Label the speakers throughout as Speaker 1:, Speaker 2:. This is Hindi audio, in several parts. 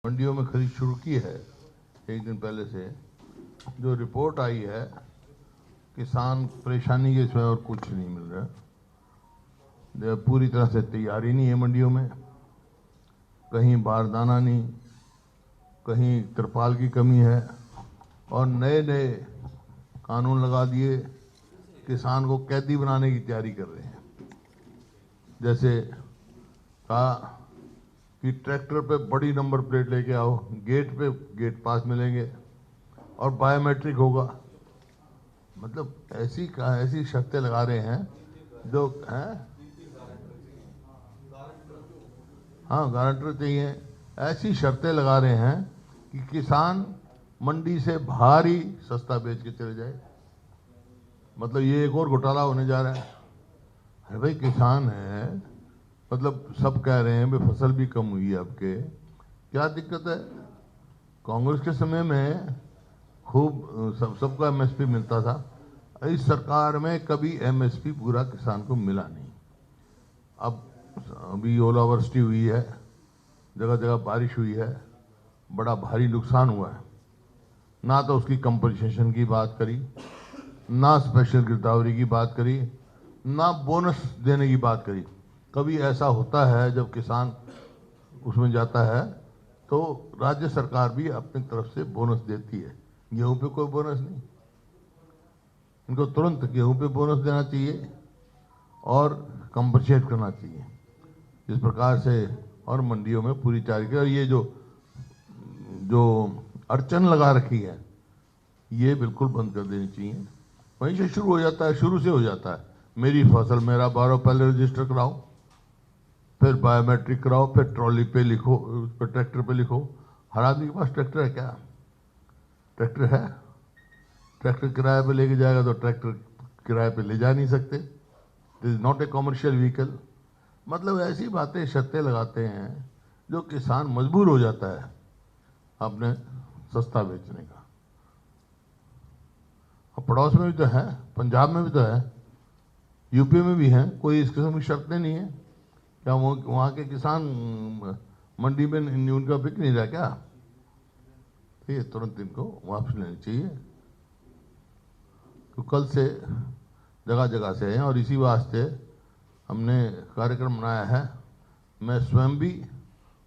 Speaker 1: मंडियों में खरीद शुरू की है। एक दिन पहले से जो रिपोर्ट आई है, किसान परेशानी के सिवाय और कुछ नहीं मिल रहा। पूरी तरह से तैयारी नहीं है मंडियों में, कहीं बारदाना नहीं, कहीं तिरपाल की कमी है और नए नए कानून लगा दिए, किसान को कैदी बनाने की तैयारी कर रहे हैं। जैसे कहा कि ट्रैक्टर पे बड़ी नंबर प्लेट लेके आओ, गेट पे गेट पास मिलेंगे और बायोमेट्रिक होगा। मतलब ऐसी शर्तें लगा रहे हैं जो हैं। हाँ, गारंटर चाहिए। ऐसी शर्तें लगा रहे हैं कि किसान मंडी से बाहर ही सस्ता बेच के चले जाए। मतलब ये एक और घोटाला होने जा रहा है। अरे भाई, किसान है, मतलब सब कह रहे हैं भाई फसल भी कम हुई है आपके, क्या दिक्कत है? कांग्रेस के समय में खूब सबको एमएसपी मिलता था। इस सरकार में कभी एमएसपी पूरा किसान को मिला नहीं। अब अभी ओलावृष्टि हुई है, जगह जगह बारिश हुई है, बड़ा भारी नुकसान हुआ है। ना तो उसकी कंपनसेशन की बात करी, ना स्पेशल गिरदावरी की बात करी, ना बोनस देने की बात करी। कभी ऐसा होता है जब किसान उसमें जाता है तो राज्य सरकार भी अपनी तरफ से बोनस देती है। गेहूं पे कोई बोनस नहीं। इनको तुरंत गेहूं पे बोनस देना चाहिए और कंपनसेट करना चाहिए इस प्रकार से, और मंडियों में पूरी तैयारी की। और ये जो अड़चन लगा रखी है, ये बिल्कुल बंद कर देनी चाहिए। वहीं से शुरू हो जाता है, शुरू से हो जाता है। मेरी फसल मेरा बारह पहले रजिस्टर कराओ, फिर बायोमेट्रिक कराओ, फिर ट्रॉली पे लिखो, उस पर ट्रैक्टर पे लिखो। हर आदमी के पास ट्रैक्टर है क्या? ट्रैक्टर है? ट्रैक्टर किराए पे लेके जाएगा तो ट्रैक्टर किराए पे ले जा नहीं सकते। This is not a commercial vehicle. मतलब ऐसी बातें शर्तें लगाते हैं जो किसान मजबूर हो जाता है अपने सस्ता बेचने का। और पड़ोस में भी तो है, पंजाब में भी तो है, यूपी में भी है। कोई इस किस्म की शर्तें नहीं है क्या? वहाँ के किसान मंडी में उनका बिक नहीं रहा क्या? तो ये तुरंत इनको वापस लेनी चाहिए। तो कल से जगह जगह से हैं और इसी वास्ते हमने कार्यक्रम बनाया है। मैं स्वयं भी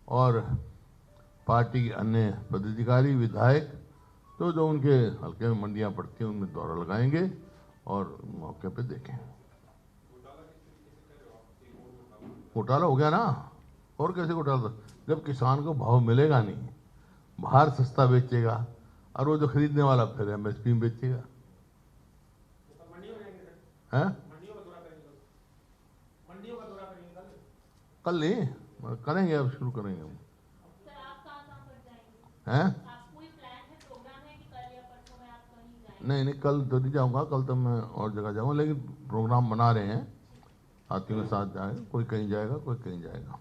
Speaker 1: और पार्टी के अन्य पदाधिकारी, विधायक, तो जो उनके हल्के में मंडियां पड़ती हैं उनमें दौरा लगाएंगे और मौके पे देखें। घोटाला हो गया ना, और कैसे घोटाला? जब किसान को भाव मिलेगा नहीं, बाहर सस्ता बेचेगा और वो जो खरीदने वाला फिर एमएसपी में बेचेगा। हैं? कल नहीं, करेंगे, अब शुरू करेंगे हम। हैं? नहीं नहीं, कल तो नहीं जाऊंगा, कल तो मैं और जगह जाऊंगा, लेकिन प्रोग्राम बना रहे हैं, साथियों के साथ जाएंगे। कोई कहीं जाएगा, कोई कहीं जाएगा,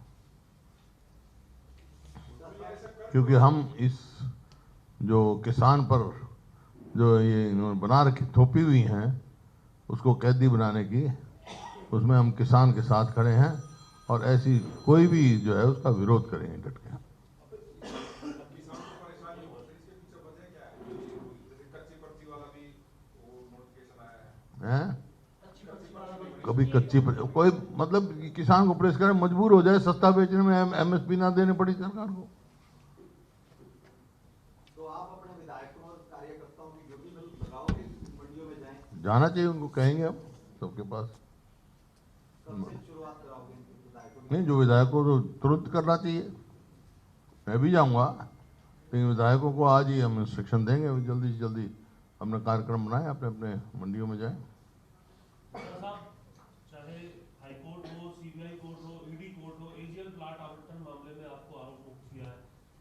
Speaker 1: क्योंकि हम इस जो किसान पर जो ये इन्होंने बना रखी थोपी हुई हैं उसको कैदी बनाने की, उसमें हम किसान के साथ खड़े हैं और ऐसी कोई भी जो है उसका विरोध करेंगे डट के। हैं? कभी कच्ची कोई मतलब किसान को प्रेस करे, मजबूर हो जाए सस्ता बेचने में, एमएसपी ना देने पड़ी सरकार को।
Speaker 2: तो आप अपने विधायकों और कार्यकर्ताओं की ड्यूटी लगाओगे, मंडियों में जाएं?
Speaker 1: जाना चाहिए, उनको कहेंगे हम सबके पास।
Speaker 2: कब से शुरुआत कराओगे विधायकों?
Speaker 1: नहीं, जो विधायकों को तो तुरंत करना चाहिए। मैं भी जाऊंगा, लेकिन विधायकों को आज ही हम इंस्ट्रक्शन देंगे, जल्दी से जल्दी अपना कार्यक्रम बनाएं, अपने अपने मंडियों में जाएं।
Speaker 3: चाहे हाईकोर्ट हो, सीबीआई कोर्ट हो, ईडी कोर्ट हो, एजीएल प्लाट आवंटन मामले में आपको आरोप मुक्त किया है।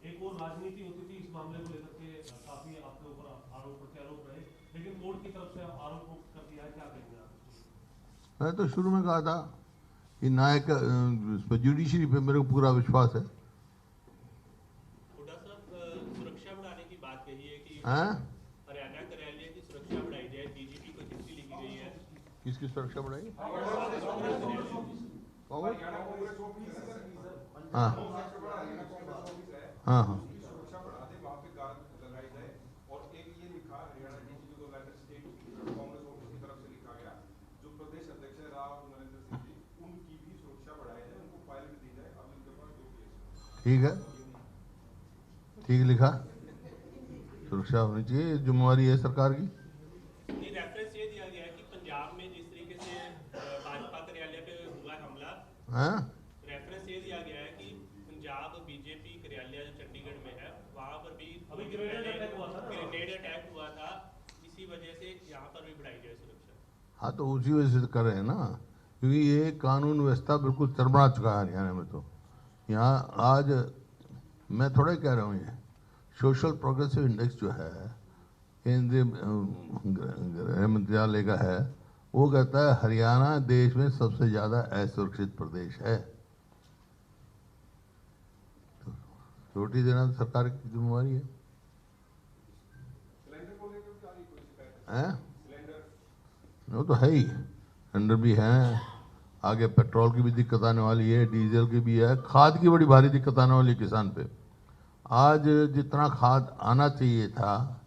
Speaker 3: एक और राजनीति होती थी इस मामले को लेकर के, काफी आपके ऊपर आरोप प्रत्यारोप रहे, लेकिन कोर्ट की तरफ से आरोप मुक्त कर दिया है, क्या कहेंगे आप?
Speaker 1: मैं तो शुरू में कहा था कि न्यायिक जुडिशरी पे मेरे को पूरा विश्वास है।
Speaker 4: सुरक्षा बढ़ाने की बात कही है कि
Speaker 1: हैं?
Speaker 4: हरियाणा कार्यालय की सुरक्षा बढ़ाई जाए, डीजीपी को चिट्ठी लिखी गई है।
Speaker 1: किसकी सुरक्षा बढ़ाई? हाँ हाँ हाँ हाँ। ठीक है, ठीक लिखा, सुरक्षा होनी चाहिए, जिम्मेवारी है सरकार की।
Speaker 4: नहीं, रेफरेंस ये दिया गया है कि पंजाब में जिस तरीके से भाजपा कार्यालय पे हुआ हमला,
Speaker 1: हैं?
Speaker 4: रेफरेंस ये दिया गया है कि पंजाब बीजेपी कार्यालय जो चंडीगढ़ में है वहां पर भी
Speaker 3: अभी ग्रेनेड अटैक हुआ था ना।
Speaker 4: ग्रेनेड अटैक हुआ था, इसी वजह से यहाँ पर भी बढ़ाई जाए सुरक्षा।
Speaker 1: हाँ, तो उसी वजह से कर रहे हैं ना, क्योंकि ये कानून व्यवस्था बिल्कुल चरमरा चुका है हरियाणा में। तो यहाँ आज मैं थोड़ा ही कह रहा हूँ, ये सोशल प्रोग्रेसिव इंडेक्स जो है केंद्रीय गृह मंत्रालय का है, वो कहता है हरियाणा देश में सबसे ज्यादा असुरक्षित प्रदेश है। तो रोटी देना तो सरकार की जिम्मेवारी है।
Speaker 2: सिलेंडर को लेकर भी आ रही कोई शिकायत?
Speaker 1: हैं?
Speaker 2: सिलेंडर
Speaker 1: वो तो है ही, सिलेंडर भी हैं, आगे पेट्रोल की भी दिक्कत आने वाली है, डीजल की भी है, खाद की बड़ी भारी दिक्कत आने वाली है किसान पे। आज जितना खाद आना चाहिए था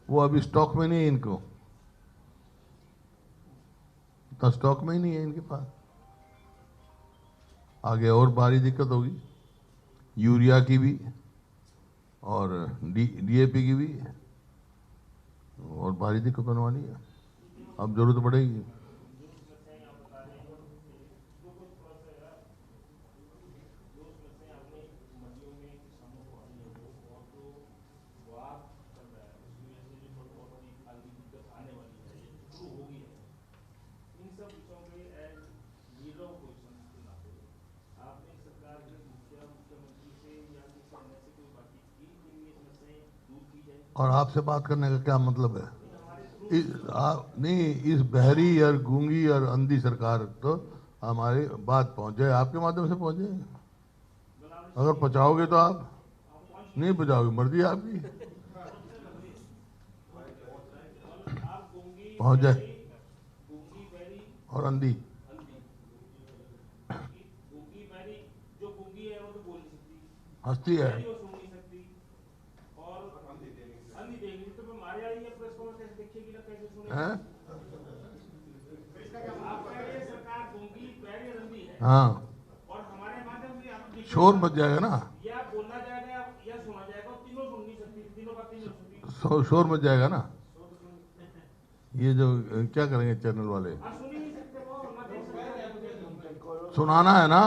Speaker 1: वो अभी स्टॉक में नहीं है, इनको इतना स्टॉक में ही नहीं है इनके पास। आगे और भारी दिक्कत होगी, यूरिया की भी और डीएपी की भी, और भारी दिक्कत होने वाली है, अब जरूरत पड़ेगी। और आपसे बात करने का क्या मतलब है? नहीं, इस बहरी और गूंगी और अंधी सरकार तो हमारी बात पहुंचे, आपके माध्यम से पहुंचे। अगर पहुंचाओगे तो आप, नहीं पहुंचाओगे मर्जी है आपकी, पहुंच जाए। और अंधी हस्ती है। हैं? हाँ,
Speaker 5: और हमारे माध्यम से आप
Speaker 1: शोर मच जाएगा ना,
Speaker 5: या बोलना जाएगा या सुना जाएगा, तीनों सुन नहीं सकती, तीनों बातें नहीं सुन सकती।
Speaker 1: शोर मच जाएगा ना। ये जो क्या करेंगे चैनल वाले,
Speaker 5: सुन ही नहीं सकते वो, ना देख सकते।
Speaker 1: सुनाना है ना,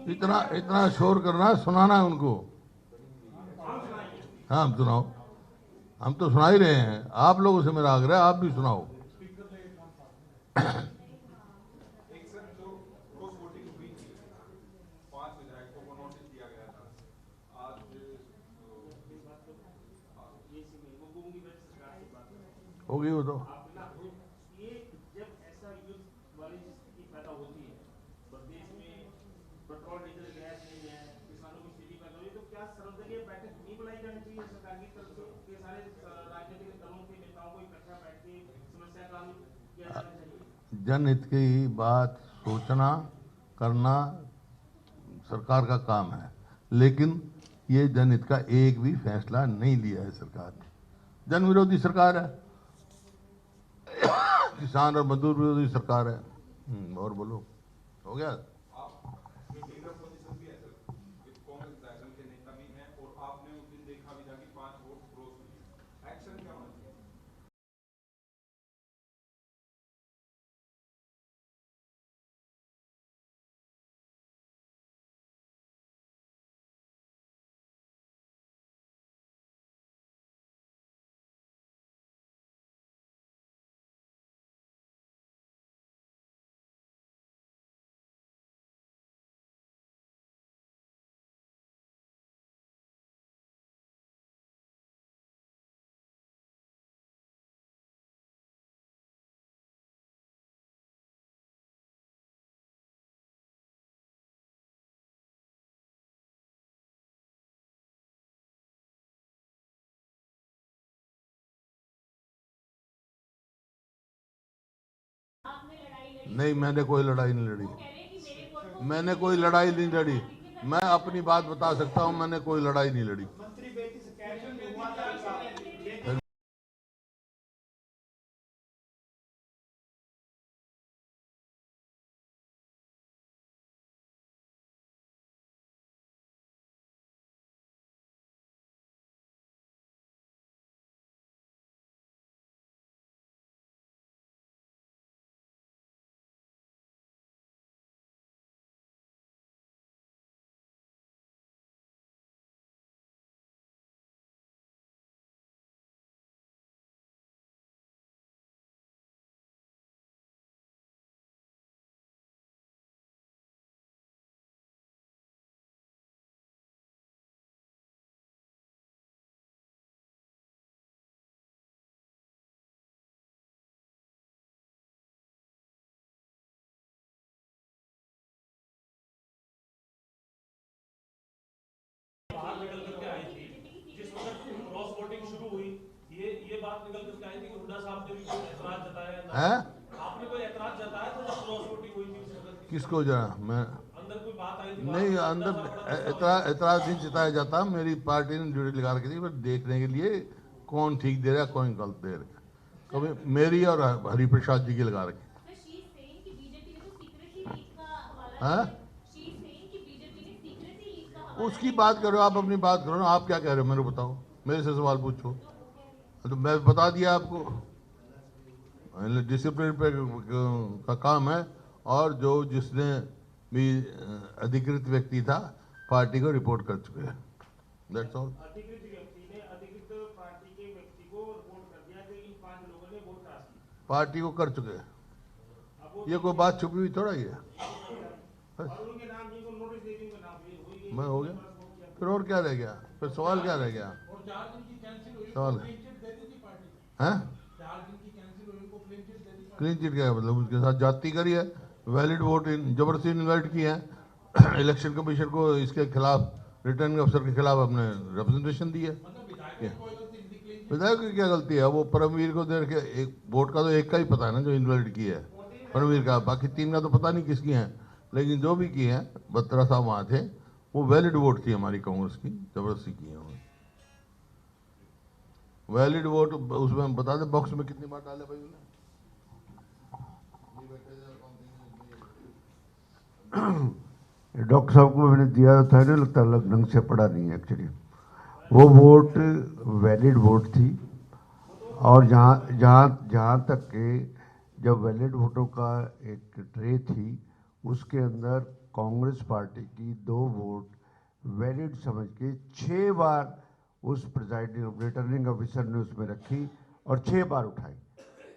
Speaker 1: इतना इतना शोर करना है, सुनाना है उनको। हाँ, हम सुनाओ, हम तो सुना ही रहे हैं, आप लोगों से मेरा आग्रह है आप भी सुनाओ।
Speaker 2: एक सर जो क्रॉस वोटिंग हुई थी, 5 विधायकों को नोटिस दिया गया था, आज
Speaker 1: हो गई वो तो।
Speaker 5: ये जब ऐसा युद्ध वाली स्थिति पैदा होती है, प्रदेश में पेट्रोल डीजल गैस नहीं है, किसानों की स्थिति पैदा हुई, तो क्या सर्वदलीय बैठक नहीं बुलाई जानी चाहिए सरकार की तरफ से कि सारे राजनीतिक दलों के नेताओं को इकट्ठा बैठ के समस्या का हल किया जाना चाहिए?
Speaker 1: जनहित की बात सोचना करना सरकार का काम है, लेकिन ये जनहित का एक भी फैसला नहीं लिया है सरकार ने। जन विरोधी सरकार है, किसान और मजदूर विरोधी सरकार है। और बोलो, हो गया?
Speaker 2: आप लीडर पोजीशन भी है सर, विद कांग्रेस दल के नेता भी हैं, और आपने उस दिन देखा भी था कि 5 वोट क्रॉस हुए, एक्शन क्या होना चाहिए?
Speaker 1: नहीं, मैंने कोई लड़ाई नहीं लड़ी, मैंने कोई लड़ाई नहीं लड़ी, मैं अपनी बात बता सकता हूं, मैंने कोई लड़ाई नहीं लड़ी।
Speaker 3: बाहर निकल करके आई थी, जिस वक्त क्रॉस वोटिंग शुरू हुई, ये बात निकल करके आई थी कि हुड्डा साहब ने भी कोई ऐतराज जताया ना,
Speaker 1: हैं?
Speaker 3: आपने कोई ऐतराज जताया था जब क्रॉस वोटिंग हुई थी उस वक्त?
Speaker 1: किसको जरा मैं
Speaker 3: अंदर कोई बात आई थी?
Speaker 1: नहीं, अंदर एतराज नहीं जताया जाता। मेरी पार्टी ने ड्यूटी लगा रखी थी बस देखने के लिए कौन ठीक दे रहा है कौन गलत दे रहा है। कभी मेरी और हरिप्रसाद जी की लगा रखी। हाँ? उसकी बात करो, आप अपनी बात करो ना। आप क्या कह रहे हो मेरे को बताओ, मेरे से सवाल पूछो। तो मैं बता दिया आपको, डिसिप्लिन पे का काम है। और जो जिसने भी अधिकृत व्यक्ति था पार्टी को रिपोर्ट कर चुके हैं। That's all.
Speaker 5: अधिकृत व्यक्ति ने अधिकृत पार्टी के व्यक्ति को रिपोर्ट कर दिया कि इन 5 लोगों ने वोट त्रास की।
Speaker 1: पार्टी को कर चुके हैं, ये कोई बात छुपी हुई थोड़ा ही है।
Speaker 5: और उनके नाम जिनको नोटिस दे दी उनका नाम क्लियर हो गया।
Speaker 1: मैं हो गया, फिर और क्या रह गया? फिर सवाल क्या रह गया?
Speaker 6: और 4 दिन की कैंसिल हुई
Speaker 1: सवाल
Speaker 6: क्लीन चिट दे दी थी पार्टी।
Speaker 1: हैं?
Speaker 6: 4 दिन की कैंसिल हुई को क्लीन चिट दे दी पार्टी।
Speaker 1: क्लीन चिट क्या है मतलब? उसके साथ जाति करी है, वैलिड वोट जबरदस्ती इन्वाइट की है। इलेक्शन कमीशन को इसके खिलाफ, रिटर्निंग अफसर के खिलाफ अपने रिप्रेजेंटेशन दी है।
Speaker 6: मतलब विधायक की कोई गलती नहीं, क्लीन चिट।
Speaker 1: विधायक की क्या गलती है? वो परमवीर को दे के एक वोट का तो एक का ही पता है ना जो इन्वाइट की है, परमवीर का। बाकी 3 का तो पता नहीं किसकी है, लेकिन जो भी की है, बत्रा साहब वहाँ थे, वो वैलिड वोट थी हमारी कांग्रेस की, जबरदस्ती की है उन्होंने। वैलिड वोट उसमें बता दे बॉक्स में कितनी बार डाले भाई उन्होंने।
Speaker 7: डॉक्टर साहब को मैंने दिया था ना, लगता अलग ढंग से पढ़ा नहीं है एक्चुअली। वो वोट वैलिड वोट थी। और जहाँ जहाँ जहाँ तक के जब वैलिड वोटों का एक ट्रे थी, उसके अंदर कांग्रेस पार्टी की 2 वोट वैलिड समझ के 6 बार उस प्रिजाइडिंग रिटर्निंग ऑफिसर ने उसमें रखी और 6 बार उठाई।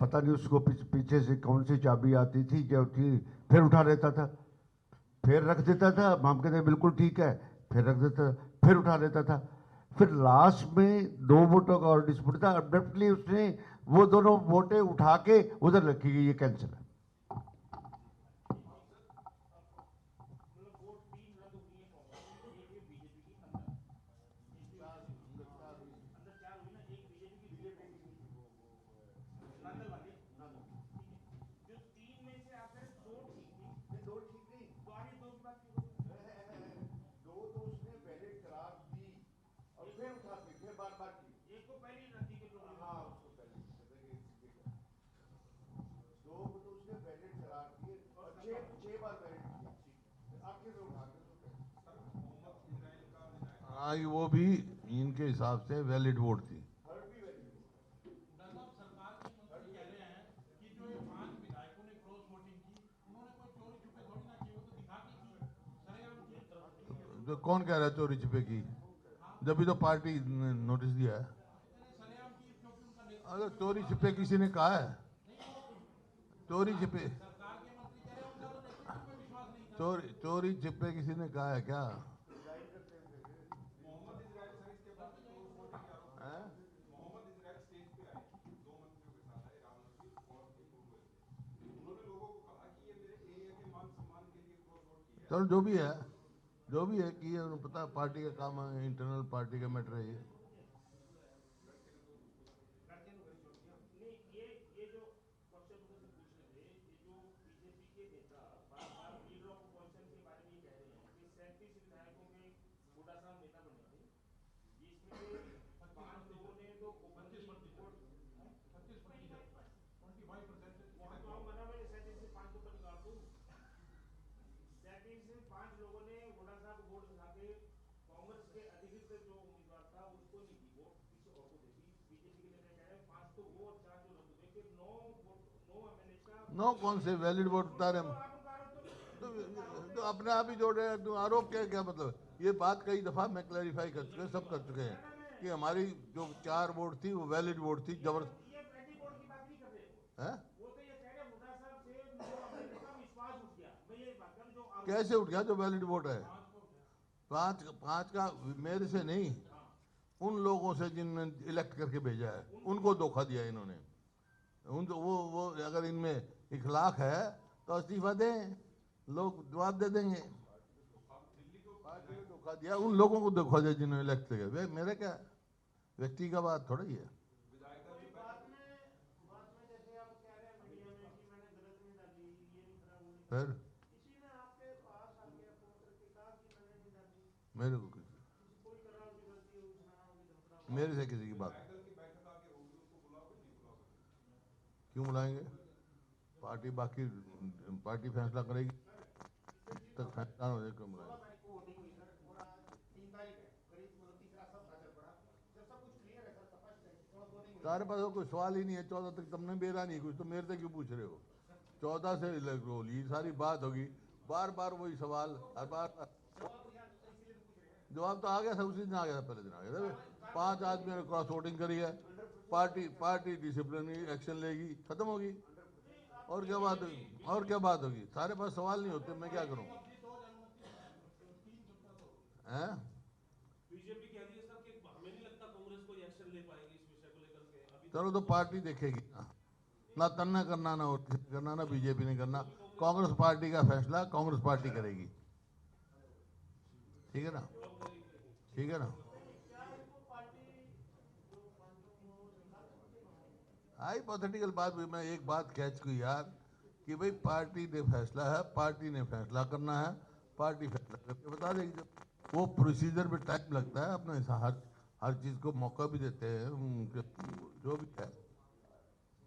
Speaker 7: पता नहीं उसको पीछे से कौन सी चाबी आती थी, जो थी फिर उठा लेता था, फिर रख देता था। हम कहते बिल्कुल ठीक है, फिर रख देता, फिर उठा लेता था। फिर लास्ट में 2 वोटों का और डिस्प्यूट था। अब्रप्टली उसने वो दोनों वोटें उठा के उधर रखी गई, ये कैंसिल है।
Speaker 1: हाँ, वो भी इनके हिसाब से वैलिड वोट थी।
Speaker 6: मतलब सरकार के मंत्री कह रहे हैं कि जो ये 5 विधायकों ने क्रॉस वोटिंग की, उन्होंने कोई चोरी छुपे थोड़ी ना की, वो तो दिखा के की, सरेआम की।
Speaker 1: तो कौन कह रहा है चोरी छिपे की? जब भी तो पार्टी ने नोटिस दिया है।
Speaker 6: सरेआम की, क्योंकि उनका नेता
Speaker 1: अगर चोरी छिपे किसी ने कहा है? चोरी छिपे,
Speaker 6: सरकार के मंत्री कह रहे हैं उनका तो नेतृत्व पे विश्वास नहीं था।
Speaker 1: चोरी छिपे किसी ने कहा है क्या?
Speaker 2: मोहम्मद इजराइल सर इसके बाद क्रॉस वोटिंग के आरोप
Speaker 1: हैं?
Speaker 2: मोहम्मद इजराइल स्टेज पे आए 2 मंत्रियों के साथ आए, राम नसीब और एक उर्वशी। उन्होंने लोगों को कहा कि ये मेरे एरिया के मान सम्मान के लिए क्रॉस वोट किया है।
Speaker 1: चलो जो भी है कि ये उन्हें पता है पार्टी का काम है, इंटरनल पार्टी का मैटर है ये।
Speaker 5: ये जो क्वेश्चन मुझे पूछ रहे थे, ये जो बीजेपी के नेता बार-बार लीडर ऑफ ऑपोजिशन के बारे में कह रहे हैं कि 37 विधायकों में हुड्डा साहब नेता बने थे, जिसमें से 5 लोगों ने तो ओपनली वोट 25% वहाँ तो आऊंगा ना मैं। 37 से 5 ऊपर निकाल दूं। 37 से 5 लोगों ने हुड्डा साहब वोट दिखा के कांग्रेस के अधिकृत जो उम्मीदवार था उसको नहीं दी वोट, किसी और को दे दी। बीजेपी के नेता कह रहे हैं 5 तो वो और 4 जो रद्द हुए, फिर 9 एमएलए का
Speaker 1: 9 कौन से वैलिड वोट बता रहे हैं? तो अपने आप ही जोड़ रहे हैं। तो आरोप क्या मतलब? ये बात कई दफा मैं क्लैरिफाई कर चुके हैं, सब कर चुके हैं कि हमारी जो 4 वोट थी वो वैलिड वोट थी। जबरदस्त
Speaker 5: ये पैटी वोट की बात नहीं कर रहे हो,
Speaker 1: है?
Speaker 5: वो तो ये कह रहे हैं हुड्डा साहब से जो एमएलए का विश्वास उठ गया। मैं ये बात कर जो आरोप
Speaker 1: कैसे उठ गया जो वैलिड वोट है? 5 का मेरे से नहीं, उन लोगों से जिनने इलेक्ट करके भेजा है उनको धोखा दिया इन्होंने। वो अगर इनमें इखलाक है तो इस्तीफा दें, लोग जवाब दे देंगे। धोखा दिया उन लोगों को धोखा दिया जिन्होंने इलेक्ट किया। मेरे क्या व्यक्ति का बात थोड़ा ही है।
Speaker 5: जैसे आप कह रहे हैं मीडिया में कि मैंने गलत नहीं डाली, ये नहीं करा, वो नहीं करा,
Speaker 1: फिर
Speaker 5: किसी ने आपके पास आके फोन करके कहा कि मैंने नहीं डाली,
Speaker 1: मेरे को किसी
Speaker 5: कोई कर रहा होगी गलती होगी, सुना होगी, धमका
Speaker 1: मेरे से किसी की बात
Speaker 2: दल की बैठक आगे होगी, उसको बुलाओगे नहीं बुलाओगे?
Speaker 1: क्यों बुलाएंगे? पार्टी बाकी पार्टी फैसला करेगी, तक फैसला हो जाए क्यों बुलाएंगे?
Speaker 6: तारीख को वोटिंग हुई सर, और आज 3 तारीख है, करीब मतलब तीसरा सप्ताह चल पड़ा। जब सब कुछ क्लियर है सर, स्पष्ट है, थोड़ा वोटिंग हुई।
Speaker 1: तुम्हारे पास तो कोई सवाल ही नहीं है। 14 तक तुमने बेरा नहीं कुछ, तो मेरे से क्यों पूछ रहे हो? 14 से रोल ये सारी बात होगी, बार बार वही सवाल, हर बार जवाब तो आ गया था, उसी दिन आ गया था, पहले दिन आ गया था। 5 आदमी ने क्रॉस वोटिंग करी है, पार्टी डिसिप्लिनरी एक्शन लेगी, खत्म होगी। और क्या बात होगी? और क्या बात होगी? सारे पास सवाल नहीं होते, मैं क्या करूं? हैं?
Speaker 3: बीजेपी कह रही है सर कि हमें नहीं लगता कांग्रेस कोई एक्शन ले पाएगी इस विषय को लेकर के अभी।
Speaker 1: चलो तो पार्टी देखेगी ना तन्ना करना, ना और किसी ने करना, ना बीजेपी ने करना। कांग्रेस पार्टी का फैसला कांग्रेस पार्टी करेगी। ठीक है ना? ठीक है ना? हाइपोथेटिकल बात भी, मैं एक बात कैच की यार कि भाई पार्टी ने फैसला है, पार्टी ने फैसला करना है, पार्टी फैसला करके बता देगी। जब वो प्रोसीजर में टाइम लगता है, अपने हर चीज़ को मौका भी देते हैं जो भी है।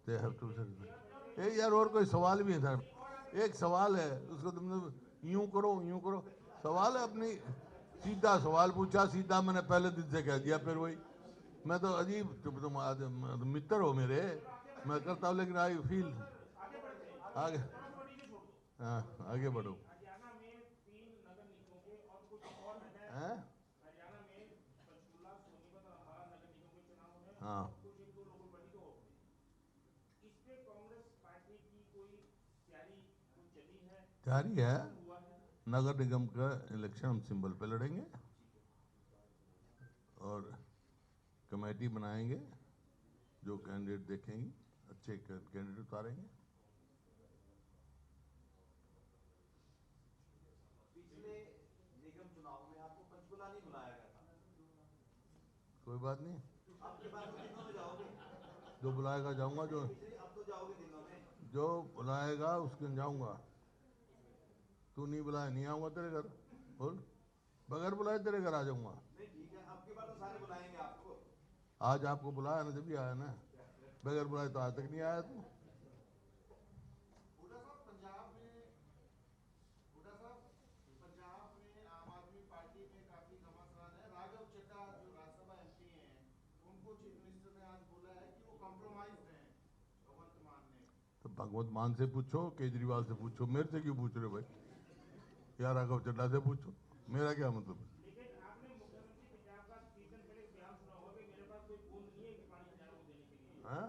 Speaker 1: दे हैव टू ए यार, और कोई सवाल भी है सर? एक सवाल है, उसको तुमने यूं करो सवाल है अपनी, सीधा सवाल पूछा, सीधा मैंने पहले दिन से कह दिया। फिर वही मैं तो अजीब, तुम मित्र हो मेरे, मैं करता हूँ, लेकिन आई फील आगे, हाँ आगे बढ़ो।
Speaker 5: हरियाणा में 3 नगर निगमों के और कुछ और है।
Speaker 1: हैं?
Speaker 5: हरियाणा में पंचकुला, सोनीपत और अम्बाला नगर निगम के चुनाव है,
Speaker 1: हाँ।
Speaker 5: और कुछ 1-2 लोकल बॉडी को होंगे। इस पे कांग्रेस पार्टी की कोई तैयारी कुछ चली है,
Speaker 1: जारी है।
Speaker 5: हुआ है?
Speaker 1: नगर निगम का इलेक्शन हम सिंबल पे लड़ेंगे और कमेटी बनाएंगे, जो कैंडिडेट देखेंगे अच्छे कैंडिडेट उतारेंगे।
Speaker 8: पिछले निगम चुनाव में आपको पंचकुला नहीं बुलाया गया था।
Speaker 1: कोई बात नहीं,
Speaker 8: आपके पास दिनों में जाओगे,
Speaker 1: जो बुलाएगा जाऊंगा, जो
Speaker 8: अब तो जाओगे दिनों में।
Speaker 1: जो बुलाएगा उसके जाऊंगा। तू नहीं बुलाए नहीं आऊंगा तेरे घर, बोल। बगैर बुलाए तेरे घर आ जाऊंगा।
Speaker 8: नहीं ठीक है, आपके बार तो सारे बुलाएंगे आपको।
Speaker 1: आज आपको बुलाया ना, जब भी आया ना, बगैर बुलाए तो आज तक नहीं आया तू।
Speaker 6: हुड्डा साहब, पंजाब में आम आदमी पार्टी में काफी घमासान है। राघव चड्ढा जो राज्यसभा एमपी हैं, उनको चीफ मिनिस्टर ने आज बोला है कि वो कॉम्प्रोमाइज हैं भगवंत मान ने।
Speaker 1: तो भगवत मान से पूछो, केजरीवाल से पूछो, मेरे से क्यों पूछ रहे हो भाई? या राघव चड्ढा से पूछो, मेरा क्या मतलब है?
Speaker 5: लेकिन आपने मुख्यमंत्री पंजाब का सीजन पहले बयान सुना होगा कि मेरे पास कोई बूंद नहीं है कि पानी हरियाणा को देने के लिए।
Speaker 1: हैं?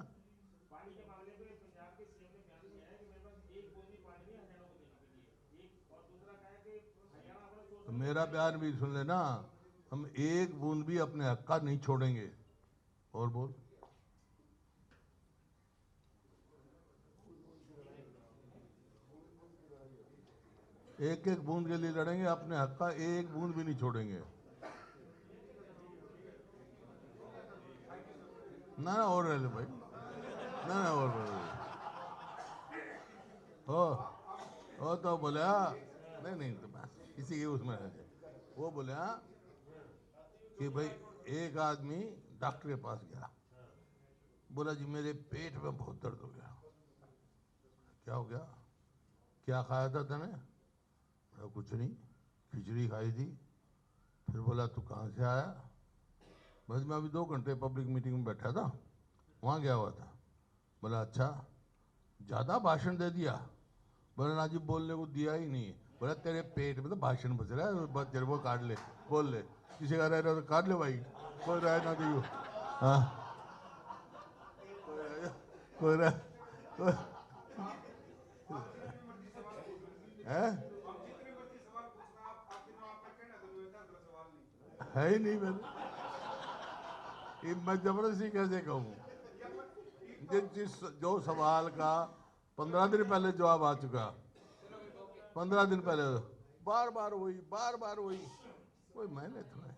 Speaker 5: पानी के मामले पे पंजाब के सीएम ने बयान दिया है कि मेरे पास एक बूंद भी पानी नहीं है हरियाणा को देने के लिए। एक और दूसरा कहा है कि हरियाणा अपना सोच
Speaker 1: तो मेरा बयान भी सुन लेना, हम एक बूंद भी अपने हक का नहीं छोड़ेंगे। और बोल। एक एक बूंद के लिए लड़ेंगे, अपने हक का एक बूंद भी नहीं छोड़ेंगे। ना और रह ले भाई, ना और रह ले। हो तो बोला नहीं तो बस किसी के उसमें रह जाए। वो बोला कि भाई एक आदमी डॉक्टर के पास गया, बोला जी मेरे पेट में बहुत दर्द हो गया। क्या हो गया? क्या खाया था तूने? कुछ नहीं, खिचड़ी खाई थी। फिर बोला तू कहाँ से आया? बस मैं अभी 2 घंटे पब्लिक मीटिंग में बैठा था, वहाँ गया हुआ था। बोला अच्छा, ज़्यादा भाषण दे दिया? बोला ना जी, बोलने को दिया ही नहीं। बोला तेरे पेट में तो भाषण बच रहा है, बस तेरे को काट ले, बोल ले। किसी का रह रहा तो काट ले भाई, कोई रह ना दियो। हाँ कोई रह है है ही नहीं। मैंने मैं जबरदस्ती कैसे कहूँ? जो सवाल का 15 दिन पहले जवाब आ चुका, 15 दिन पहले बार बार वही कोई मैंने तो